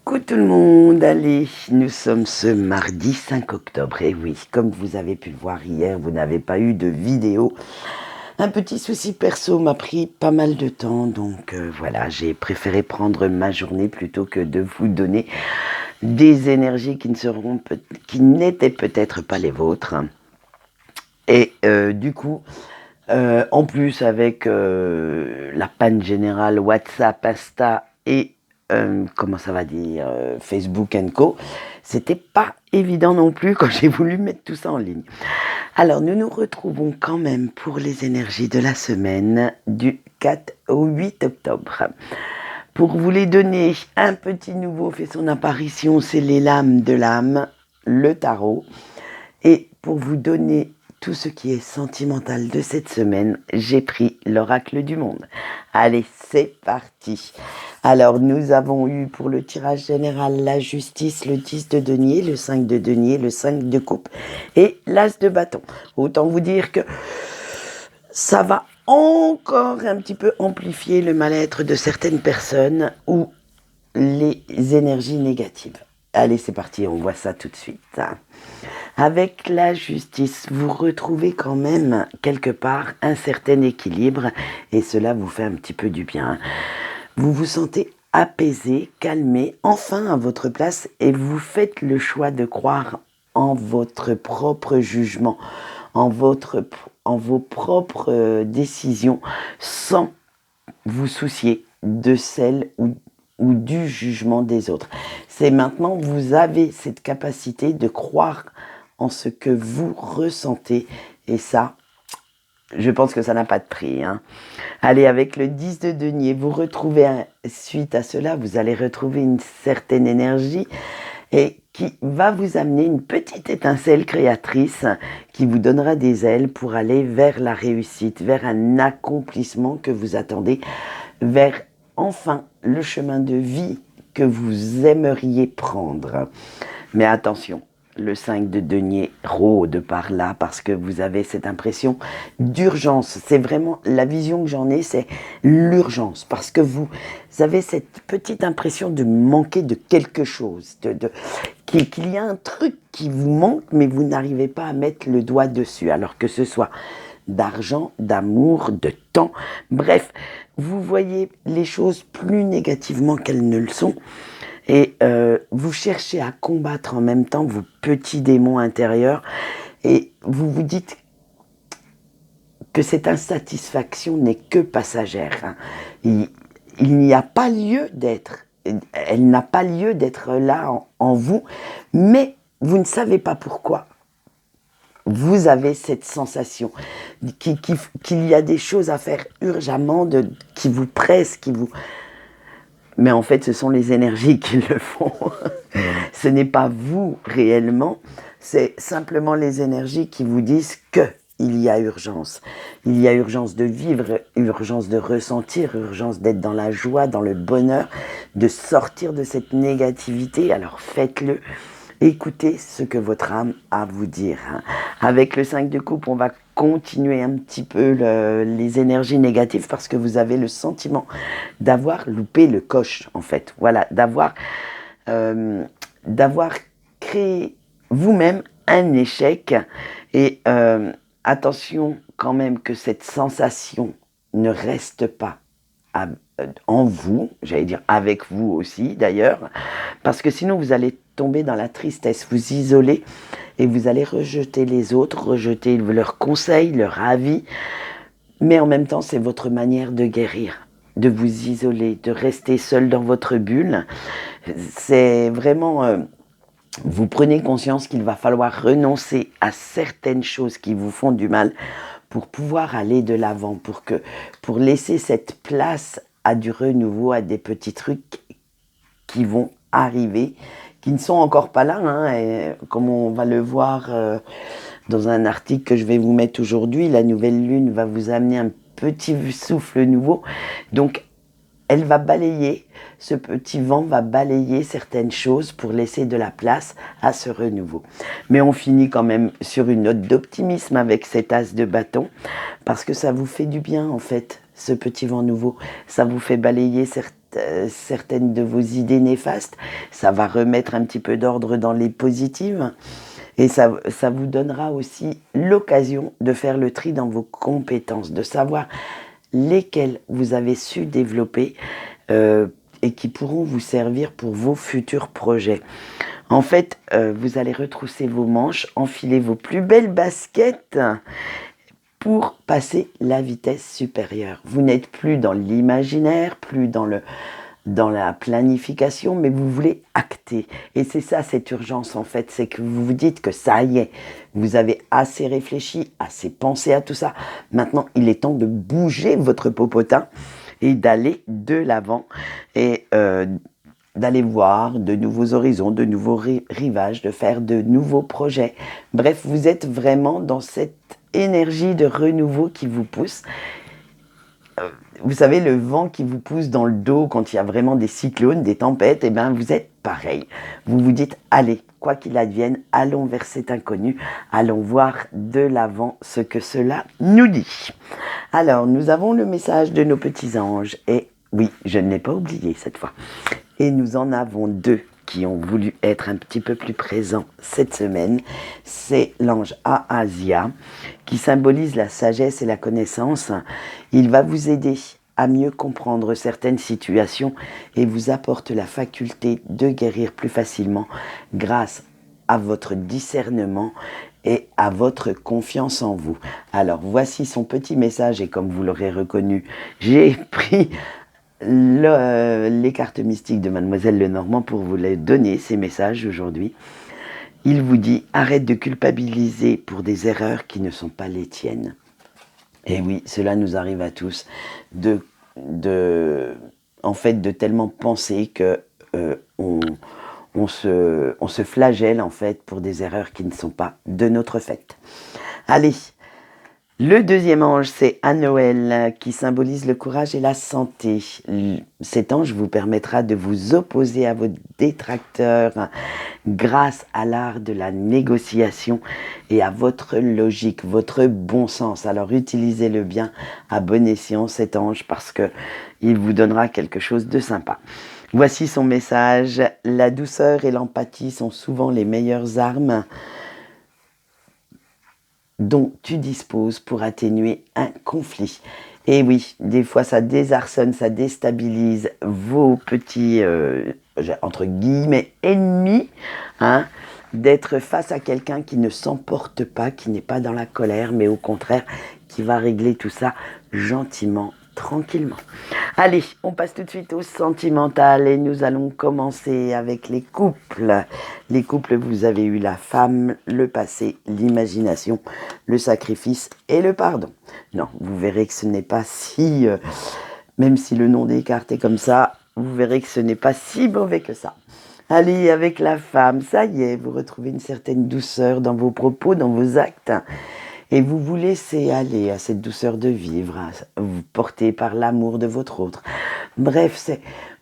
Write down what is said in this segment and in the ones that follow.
Coucou tout le monde, allez, nous sommes ce mardi 5 octobre, et oui, comme vous avez pu le voir hier, vous n'avez pas eu de vidéo. Un petit souci perso m'a pris pas mal de temps, donc voilà, j'ai préféré prendre ma journée plutôt que de vous donner des énergies qui n'étaient peut-être pas les vôtres. Et du coup, en plus avec la panne générale WhatsApp, Insta et comment ça va dire Facebook Co, c'était pas évident non plus quand j'ai voulu mettre tout ça en ligne. Alors nous nous retrouvons quand même pour les énergies de la semaine du 4 au 8 octobre. Pour vous les donner, un petit nouveau fait son apparition, c'est les lames de l'âme, le tarot. Et pour vous donner tout ce qui est sentimental de cette semaine, j'ai pris l'oracle du monde. Allez, c'est parti. Alors, nous avons eu pour le tirage général la justice, le 10 de denier, le 5 de denier, le 5 de coupe et l'as de bâton. Autant vous dire que ça va encore un petit peu amplifier le mal-être de certaines personnes ou les énergies négatives. Allez, c'est parti, on voit ça tout de suite. Avec la justice, vous retrouvez quand même quelque part un certain équilibre et cela vous fait un petit peu du bien. Vous vous sentez apaisé, calmé, enfin à votre place et vous faites le choix de croire en votre propre jugement, en vos propres décisions sans vous soucier de celle ou du jugement des autres. C'est maintenant, vous avez cette capacité de croire en ce que vous ressentez et ça, je pense que ça n'a pas de prix. Allez, avec le 10 de denier, vous retrouvez, suite à cela, vous allez retrouver une certaine énergie et qui va vous amener une petite étincelle créatrice qui vous donnera des ailes pour aller vers la réussite, vers un accomplissement que vous attendez, vers enfin le chemin de vie que vous aimeriez prendre. Mais attention, le 5 de denier rôde par là parce que vous avez cette impression d'urgence. C'est vraiment la vision que j'en ai, c'est l'urgence parce que vous avez cette petite impression de manquer de quelque chose, qu'il y a un truc qui vous manque mais vous n'arrivez pas à mettre le doigt dessus, alors que ce soit d'argent, d'amour, de temps, bref, vous voyez les choses plus négativement qu'elles ne le sont. Et vous cherchez à combattre en même temps vos petits démons intérieurs et vous vous dites que cette insatisfaction n'est que passagère. Il n'y a pas lieu d'être, elle n'a pas lieu d'être là en vous, mais vous ne savez pas pourquoi. Vous avez cette sensation qu'il y a des choses à faire urgemment, qui vous pressent, Mais en fait, ce sont les énergies qui le font. Ce n'est pas vous réellement, c'est simplement les énergies qui vous disent qu'il y a urgence. Il y a urgence de vivre, urgence de ressentir, urgence d'être dans la joie, dans le bonheur, de sortir de cette négativité. Alors faites-le. Écoutez ce que votre âme a à vous dire. Avec le 5 de coupe, on va continuer un petit peu les énergies négatives parce que vous avez le sentiment d'avoir loupé le coche, en fait. Voilà, d'avoir créé vous-même un échec. Et attention quand même que cette sensation ne reste pas en vous, j'allais dire avec vous aussi d'ailleurs, parce que sinon vous allez tomber dans la tristesse, vous isoler et vous allez rejeter les autres, rejeter leurs conseils, leurs avis, mais en même temps c'est votre manière de guérir, de vous isoler, de rester seul dans votre bulle. C'est vraiment, vous prenez conscience qu'il va falloir renoncer à certaines choses qui vous font du mal pour pouvoir aller de l'avant, pour laisser cette place à du renouveau, à des petits trucs qui vont arriver, qui ne sont encore pas là, et comme on va le voir dans un article que je vais vous mettre aujourd'hui, la nouvelle lune va vous amener un petit souffle nouveau, donc elle va balayer, ce petit vent va balayer certaines choses pour laisser de la place à ce renouveau. Mais on finit quand même sur une note d'optimisme avec cet as de bâton, parce que ça vous fait du bien en fait, ce petit vent nouveau. Ça vous fait balayer certaines de vos idées néfastes. Ça va remettre un petit peu d'ordre dans les positives. Et ça vous donnera aussi l'occasion de faire le tri dans vos compétences, de savoir lesquelles vous avez su développer et qui pourront vous servir pour vos futurs projets. En fait, vous allez retrousser vos manches, enfiler vos plus belles baskets pour passer la vitesse supérieure. Vous n'êtes plus dans l'imaginaire, plus dans la planification, mais vous voulez acter. Et c'est ça cette urgence en fait, c'est que vous vous dites que ça y est, vous avez assez réfléchi, assez pensé à tout ça. Maintenant, il est temps de bouger votre popotin et d'aller de l'avant et d'aller voir de nouveaux horizons, de nouveaux rivages, de faire de nouveaux projets. Bref, vous êtes vraiment dans cette énergie de renouveau qui vous pousse. Vous savez, le vent qui vous pousse dans le dos quand il y a vraiment des cyclones, des tempêtes, et bien vous êtes pareil. Vous vous dites, allez, quoi qu'il advienne, allons vers cet inconnu, allons voir de l'avant ce que cela nous dit. Alors, nous avons le message de nos petits anges, et oui, je ne l'ai pas oublié cette fois. Et nous en avons deux qui ont voulu être un petit peu plus présents cette semaine. C'est l'ange Ahasia, qui symbolise la sagesse et la connaissance. Il va vous aider à mieux comprendre certaines situations et vous apporte la faculté de guérir plus facilement grâce à votre discernement et à votre confiance en vous. Alors, voici son petit message et comme vous l'aurez reconnu, j'ai pris les cartes mystiques de Mademoiselle Lenormand pour vous les donner, ces messages aujourd'hui. Il vous dit, arrête de culpabiliser pour des erreurs qui ne sont pas les tiennes. Et oui, cela nous arrive à tous, en fait, de tellement penser que on se flagelle en fait pour des erreurs qui ne sont pas de notre fait. Allez, le deuxième ange, c'est Anoël, qui symbolise le courage et la santé. Cet ange vous permettra de vous opposer à vos détracteurs grâce à l'art de la négociation et à votre logique, votre bon sens. Alors utilisez-le bien à bon escient cet ange parce que il vous donnera quelque chose de sympa. Voici son message. La douceur et l'empathie sont souvent les meilleures armes dont tu disposes pour atténuer un conflit. Et oui, des fois ça désarçonne, ça déstabilise vos petits, entre guillemets, ennemis, hein, d'être face à quelqu'un qui ne s'emporte pas, qui n'est pas dans la colère, mais au contraire, qui va régler tout ça gentiment, tranquillement. Allez, on passe tout de suite au sentimental et nous allons commencer avec les couples. Les couples, vous avez eu la femme, le passé, l'imagination, le sacrifice et le pardon. Non, vous verrez que ce n'est pas si... même si le nom des cartes est comme ça, vous verrez que ce n'est pas si mauvais que ça. Allez, avec la femme, ça y est, vous retrouvez une certaine douceur dans vos propos, dans vos actes. Et vous vous laissez aller à cette douceur de vivre, vous portez par l'amour de votre autre. Bref,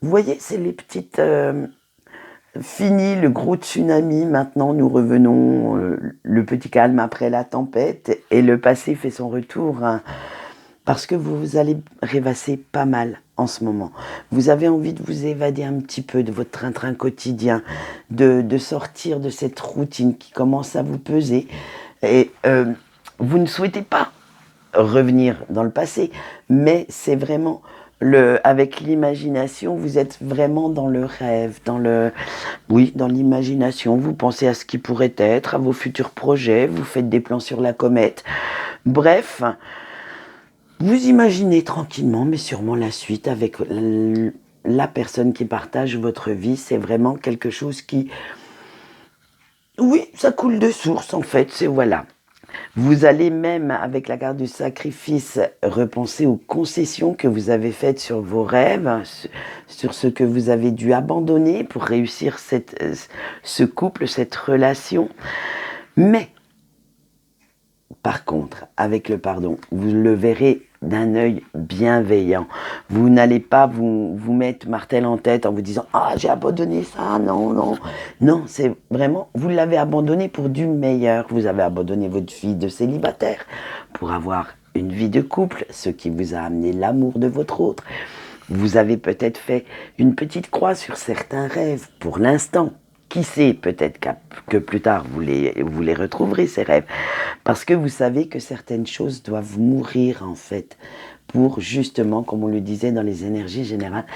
vous voyez, c'est les petites... fini le gros tsunami, maintenant nous revenons, le petit calme après la tempête, et le passé fait son retour, hein, parce que vous allez rêvasser pas mal en ce moment. Vous avez envie de vous évader un petit peu de votre train-train quotidien, de sortir de cette routine qui commence à vous peser, et vous ne souhaitez pas revenir dans le passé, mais c'est vraiment... avec l'imagination, vous êtes vraiment dans le rêve, dans l'imagination. Vous pensez à ce qui pourrait être, à vos futurs projets, vous faites des plans sur la comète. Bref, vous imaginez tranquillement, mais sûrement la suite avec la personne qui partage votre vie. C'est vraiment quelque chose qui... Oui, ça coule de source en fait, c'est voilà. Vous allez même, avec la carte du sacrifice, repenser aux concessions que vous avez faites sur vos rêves, sur ce que vous avez dû abandonner pour réussir ce couple, cette relation. Mais, par contre, avec le pardon, vous le verrez d'un œil bienveillant. Vous n'allez pas vous mettre martel en tête en vous disant « Ah, j'ai abandonné ça, non, non ». Non, c'est vraiment, vous l'avez abandonné pour du meilleur. Vous avez abandonné votre vie de célibataire pour avoir une vie de couple, ce qui vous a amené l'amour de votre autre. Vous avez peut-être fait une petite croix sur certains rêves pour l'instant. Qui sait, peut-être que plus tard vous les retrouverez, ces rêves. Parce que vous savez que certaines choses doivent mourir en fait pour justement, comme on le disait dans les énergies générales,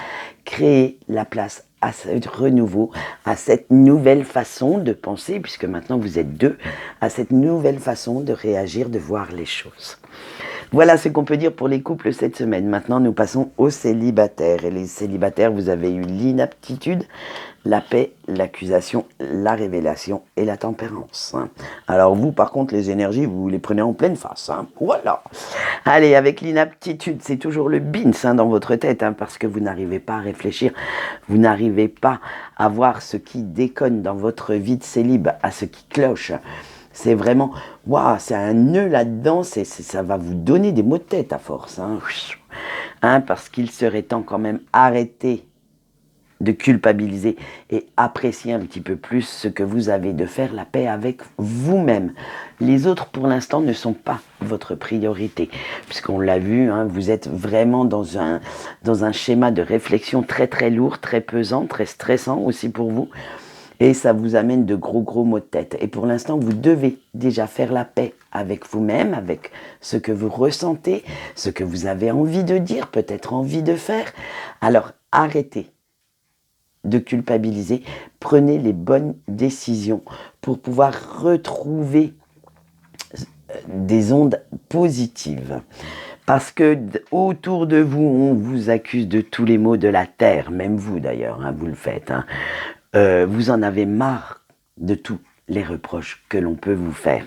créer la place à ce renouveau, à cette nouvelle façon de penser, puisque maintenant vous êtes deux, à cette nouvelle façon de réagir, de voir les choses. Voilà ce qu'on peut dire pour les couples cette semaine. Maintenant, nous passons aux célibataires. Et les célibataires, vous avez eu l'inaptitude, la paix, l'accusation, la révélation et la tempérance. Alors vous, par contre, les énergies, vous les prenez en pleine face. Voilà. Allez, avec l'inaptitude, c'est toujours le bins dans votre tête, parce que vous n'arrivez pas à réfléchir, vous n'arrivez pas à voir ce qui déconne dans votre vie de célib, à ce qui cloche. C'est vraiment, waouh, c'est un nœud là-dedans, ça va vous donner des maux de tête à force. Parce qu'il serait temps quand même arrêter de culpabiliser et apprécier un petit peu plus ce que vous avez, de faire la paix avec vous-même. Les autres, pour l'instant, ne sont pas votre priorité, puisqu'on l'a vu, vous êtes vraiment dans un schéma de réflexion très très lourd, très pesant, très stressant aussi pour vous. Et ça vous amène de gros maux de tête. Et pour l'instant, vous devez déjà faire la paix avec vous-même, avec ce que vous ressentez, ce que vous avez envie de dire, peut-être envie de faire. Alors, arrêtez de culpabiliser. Prenez les bonnes décisions pour pouvoir retrouver des ondes positives. Parce que autour de vous, on vous accuse de tous les maux de la terre, même vous d'ailleurs, vous le faites. Vous en avez marre de tous les reproches que l'on peut vous faire.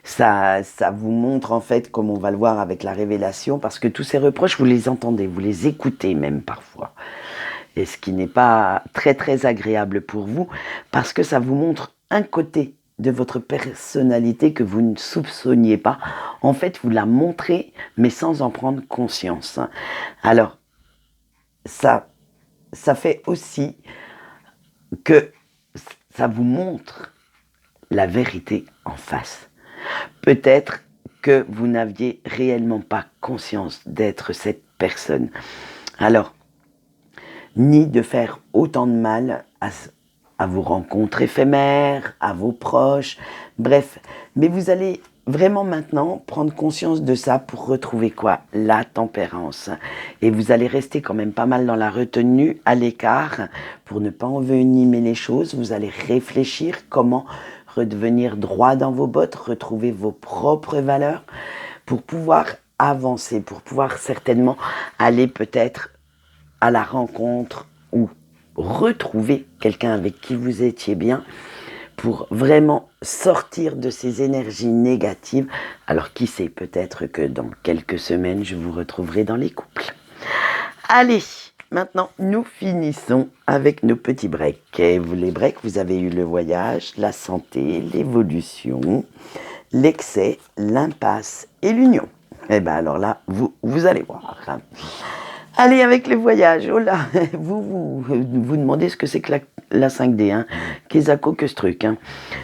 Ça vous montre en fait, comme on va le voir avec la révélation, parce que tous ces reproches, vous les entendez, vous les écoutez même parfois. Et ce qui n'est pas très très agréable pour vous, parce que ça vous montre un côté de votre personnalité que vous ne soupçonniez pas. En fait, vous la montrez, mais sans en prendre conscience. Alors, ça fait aussi que ça vous montre la vérité en face. Peut-être que vous n'aviez réellement pas conscience d'être cette personne. Alors, ni de faire autant de mal à vos rencontres éphémères, à vos proches, bref. Mais vous allez vraiment maintenant prendre conscience de ça pour retrouver quoi? La tempérance. Et vous allez rester quand même pas mal dans la retenue, à l'écart, pour ne pas envenimer les choses. Vous allez réfléchir comment redevenir droit dans vos bottes, retrouver vos propres valeurs, pour pouvoir avancer, pour pouvoir certainement aller peut-être à la rencontre ou retrouver quelqu'un avec qui vous étiez bien, pour vraiment sortir de ces énergies négatives. Alors qui sait, peut-être que dans quelques semaines, je vous retrouverai dans les couples. Allez, maintenant, nous finissons avec nos petits breaks. Et les breaks, vous avez eu le voyage, la santé, l'évolution, l'excès, l'impasse et l'union. Et bien alors là, vous allez voir. Allez, avec les voyages, oh là, vous demandez ce que c'est que la 5D, qu'est-ce que ce truc,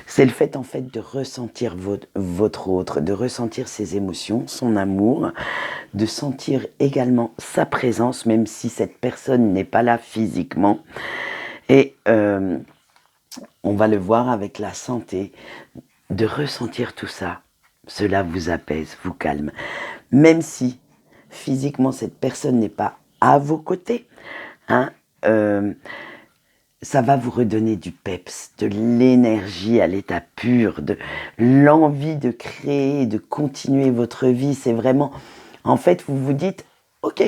C'est le fait en fait de ressentir votre autre, de ressentir ses émotions, son amour, de sentir également sa présence, même si cette personne n'est pas là physiquement. Et on va le voir avec la santé, de ressentir tout ça. Cela vous apaise, vous calme. Même si physiquement cette personne n'est pas à vos côtés, ça va vous redonner du peps, de l'énergie à l'état pur, de l'envie de créer, de continuer votre vie. C'est vraiment, en fait, vous vous dites, ok,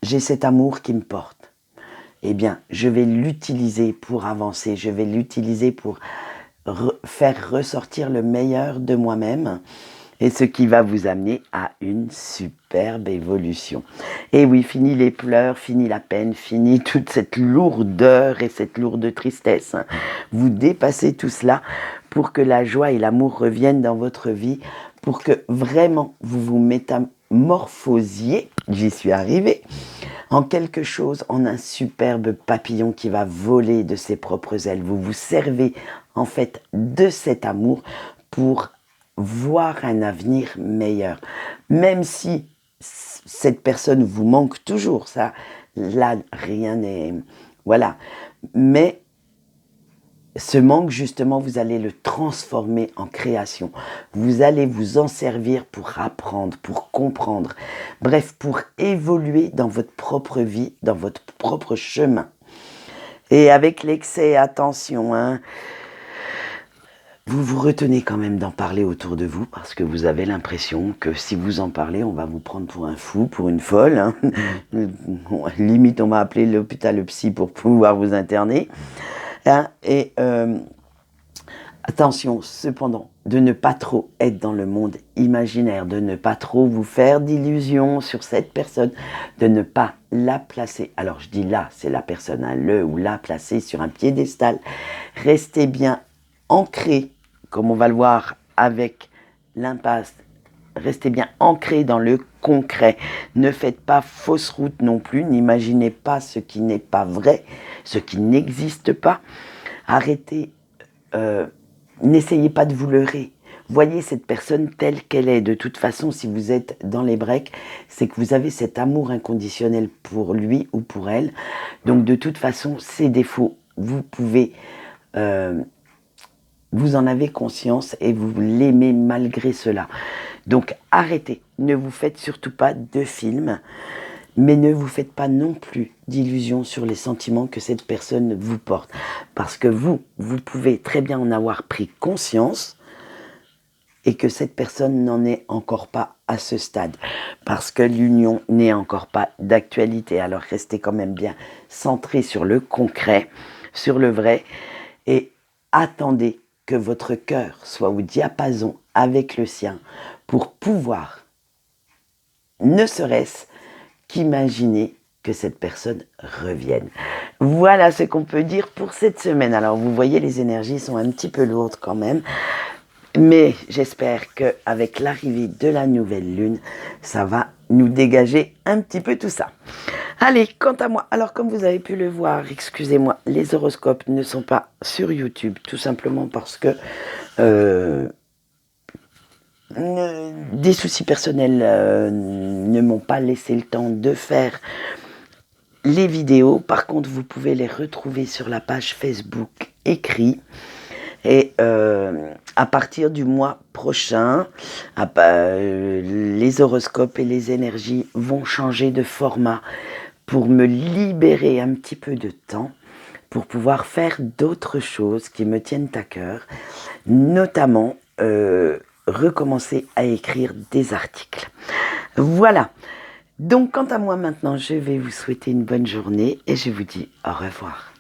j'ai cet amour qui me porte. Eh bien, je vais l'utiliser pour avancer, je vais l'utiliser pour faire ressortir le meilleur de moi-même. Et ce qui va vous amener à une superbe évolution. Et oui, fini les pleurs, fini la peine, fini toute cette lourdeur et cette lourde tristesse. Vous dépassez tout cela pour que la joie et l'amour reviennent dans votre vie, pour que vraiment vous vous métamorphosiez, j'y suis arrivée, en quelque chose, en un superbe papillon qui va voler de ses propres ailes. Vous vous servez en fait de cet amour pour voir un avenir meilleur. Même si cette personne vous manque toujours, ça, là, rien n'est... Voilà. Mais ce manque, justement, vous allez le transformer en création. Vous allez vous en servir pour apprendre, pour comprendre. Bref, pour évoluer dans votre propre vie, dans votre propre chemin. Et avec l'excès, attention, hein, vous vous retenez quand même d'en parler autour de vous parce que vous avez l'impression que si vous en parlez, on va vous prendre pour un fou, pour une folle. Hein. Limite, on va appeler l'hôpital le psy pour pouvoir vous interner. Hein. Et attention, cependant, de ne pas trop être dans le monde imaginaire, de ne pas trop vous faire d'illusions sur cette personne, de ne pas la placer. Alors, je dis là, c'est la personne, hein, le ou la placer sur un piédestal. Restez bien ancré, comme on va le voir avec l'impasse, restez bien ancré dans le concret. Ne faites pas fausse route non plus, n'imaginez pas ce qui n'est pas vrai, ce qui n'existe pas. Arrêtez, n'essayez pas de vous leurrer. Voyez cette personne telle qu'elle est. De toute façon, si vous êtes dans les breaks, c'est que vous avez cet amour inconditionnel pour lui ou pour elle. Donc de toute façon, ses défauts, vous pouvez... vous en avez conscience et vous l'aimez malgré cela. Donc arrêtez, ne vous faites surtout pas de film, mais ne vous faites pas non plus d'illusions sur les sentiments que cette personne vous porte. Parce que vous pouvez très bien en avoir pris conscience et que cette personne n'en est encore pas à ce stade. Parce que l'union n'est encore pas d'actualité. Alors restez quand même bien centré sur le concret, sur le vrai et attendez que votre cœur soit au diapason avec le sien pour pouvoir, ne serait-ce qu'imaginer que cette personne revienne. Voilà ce qu'on peut dire pour cette semaine. Alors vous voyez, les énergies sont un petit peu lourdes quand même, mais j'espère qu'avec l'arrivée de la nouvelle lune, ça va nous dégager un petit peu tout ça. Allez, quant à moi, alors comme vous avez pu le voir, excusez-moi, les horoscopes ne sont pas sur YouTube, tout simplement parce que des soucis personnels ne m'ont pas laissé le temps de faire les vidéos. Par contre, vous pouvez les retrouver sur la page Facebook écrit. Et à partir du mois prochain, les horoscopes et les énergies vont changer de format pour me libérer un petit peu de temps pour pouvoir faire d'autres choses qui me tiennent à cœur, notamment recommencer à écrire des articles. Voilà. Donc, quant à moi maintenant, je vais vous souhaiter une bonne journée et je vous dis au revoir.